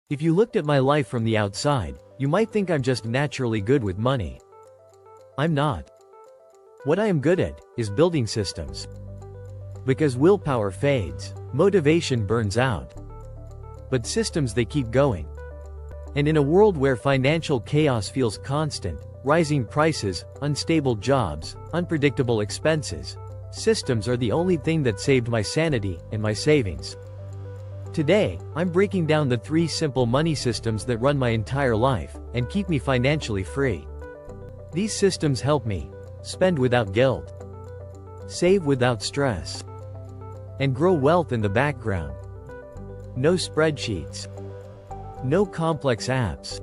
If you looked at my life from the outside, you might think I'm just naturally good with money. I'm not. What I am good at is building systems. Because willpower fades, motivation burns out. But systems, they keep going. And in a world where financial chaos feels constant, rising prices, unstable jobs, unpredictable expenses, systems are the only thing that saved my sanity and my savings. Today, I'm breaking down the 3 simple money systems that run my entire life and keep me financially free. These systems help me spend without guilt, save without stress, and grow wealth in the background. No spreadsheets, no complex apps,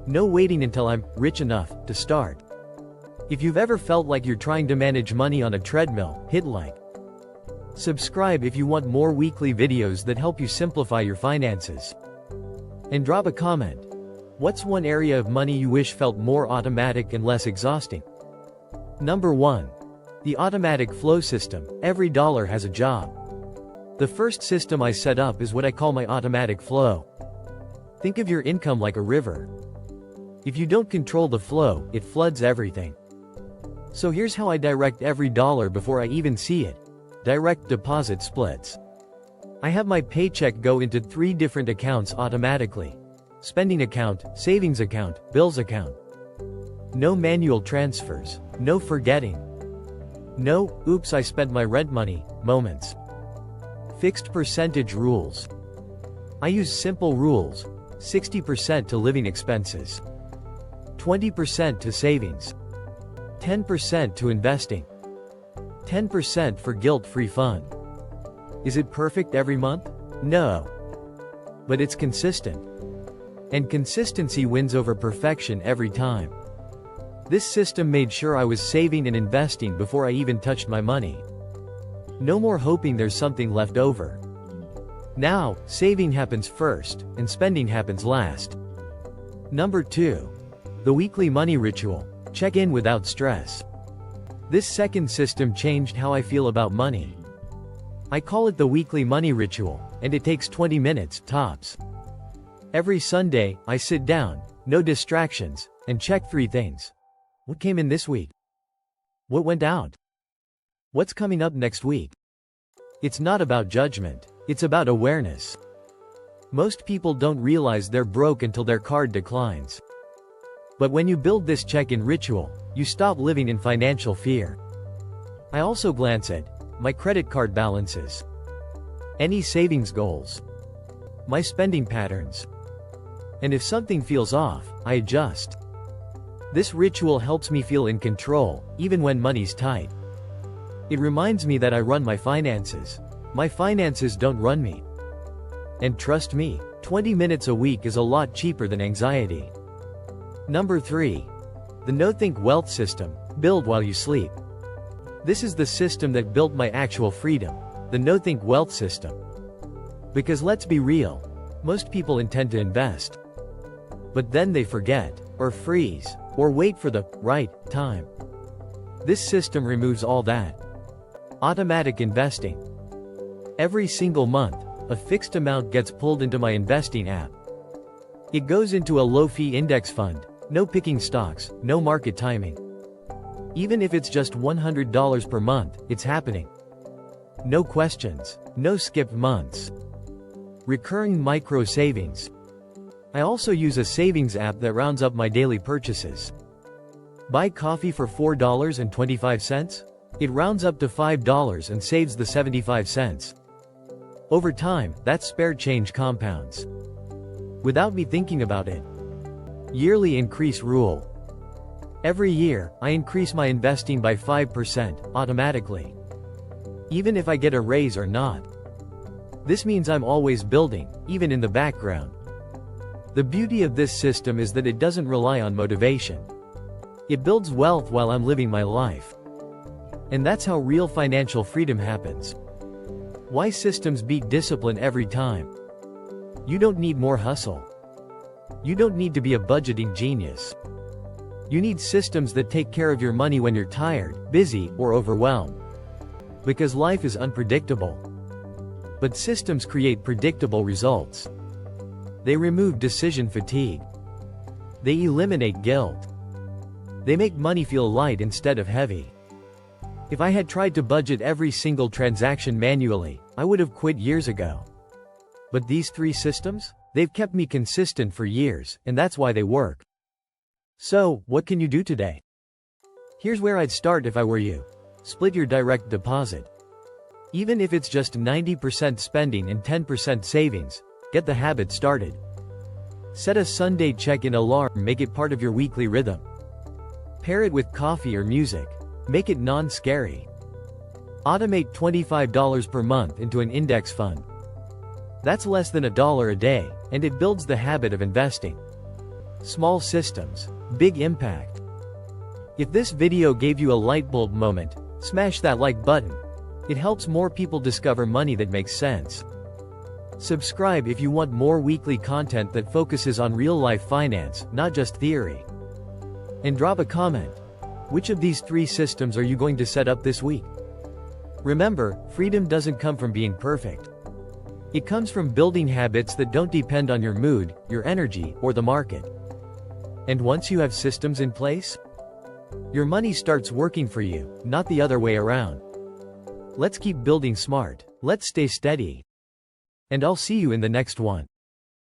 no waiting until I'm rich enough to start. If you've ever felt like you're trying to manage money on a treadmill, hit like. Subscribe if you want more weekly videos that help you simplify your finances. And drop a comment. What's one area of money you wish felt more automatic and less exhausting? Number 1. The automatic flow system. Every dollar has a job. The first system I set up is what I call my automatic flow. Think of your income like a river. If you don't control the flow, it floods everything. So here's how I direct every dollar before I even see it. Direct deposit splits. I have my paycheck go into 3 different accounts automatically. Spending account, savings account, bills account. No manual transfers, no forgetting. No, oops, I spent my rent money, moments. Fixed percentage rules. I use simple rules. 60% to living expenses, 20% to savings, 10% to investing, 10% for guilt-free fun. Is it perfect every month? No. But it's consistent. And consistency wins over perfection every time. This system made sure I was saving and investing before I even touched my money. No more hoping there's something left over. Now, saving happens first, and spending happens last. Number 2. The weekly money ritual. Check in without stress. This second system changed how I feel about money. I call it the weekly money ritual, and it takes 20 minutes, tops. Every Sunday, I sit down, no distractions, and check 3 things. What came in this week? What went out? What's coming up next week? It's not about judgment. It's about awareness. Most people don't realize they're broke until their card declines. But when you build this check-in ritual, you stop living in financial fear. I also glance at my credit card balances, any savings goals, my spending patterns. And if something feels off, I adjust. This ritual helps me feel in control, even when money's tight. It reminds me that I run my finances. My finances don't run me. And trust me, 20 minutes a week is a lot cheaper than anxiety. Number 3. The no-think wealth system. Build while you sleep. This is the system that built my actual freedom. The no-think wealth system. Because let's be real, most people intend to invest. But then they forget, or freeze, or wait for the right time. This system removes all that. Automatic investing. Every single month, a fixed amount gets pulled into my investing app. It goes into a low-fee index fund, no picking stocks, no market timing. Even if it's just $100 per month, it's happening. No questions, no skipped months. Recurring micro savings. I also use a savings app that rounds up my daily purchases. Buy coffee for $4.25? It rounds up to $5 and saves the 75 cents. Over time, that spare change compounds. Without me thinking about it. Yearly increase rule. Every year, I increase my investing by 5%, automatically. Even if I get a raise or not. This means I'm always building, even in the background. The beauty of this system is that it doesn't rely on motivation. It builds wealth while I'm living my life. And that's how real financial freedom happens. Why systems beat discipline every time. You don't need more hustle. You don't need to be a budgeting genius. You need systems that take care of your money when you're tired, busy, or overwhelmed. Because life is unpredictable. But systems create predictable results. They remove decision fatigue. They eliminate guilt. They make money feel light instead of heavy. If I had tried to budget every single transaction manually, I would have quit years ago. But these 3 systems? They've kept me consistent for years, and that's why they work. So, what can you do today? Here's where I'd start if I were you. Split your direct deposit. Even if it's just 90% spending and 10% savings, get the habit started. Set a Sunday check-in alarm, make it part of your weekly rhythm. Pair it with coffee or music. Make it non-scary. Automate $25 per month into an index fund. That's less than $1 a day, and it builds the habit of investing. Small systems, big impact. If this video gave you a light bulb moment, smash that like button. It helps more people discover money that makes sense. Subscribe if you want more weekly content that focuses on real-life finance, not just theory. And drop a comment. Which of these 3 systems are you going to set up this week? Remember, freedom doesn't come from being perfect. It comes from building habits that don't depend on your mood, your energy, or the market. And once you have systems in place, your money starts working for you, not the other way around. Let's keep building smart. Let's stay steady. And I'll see you in the next one.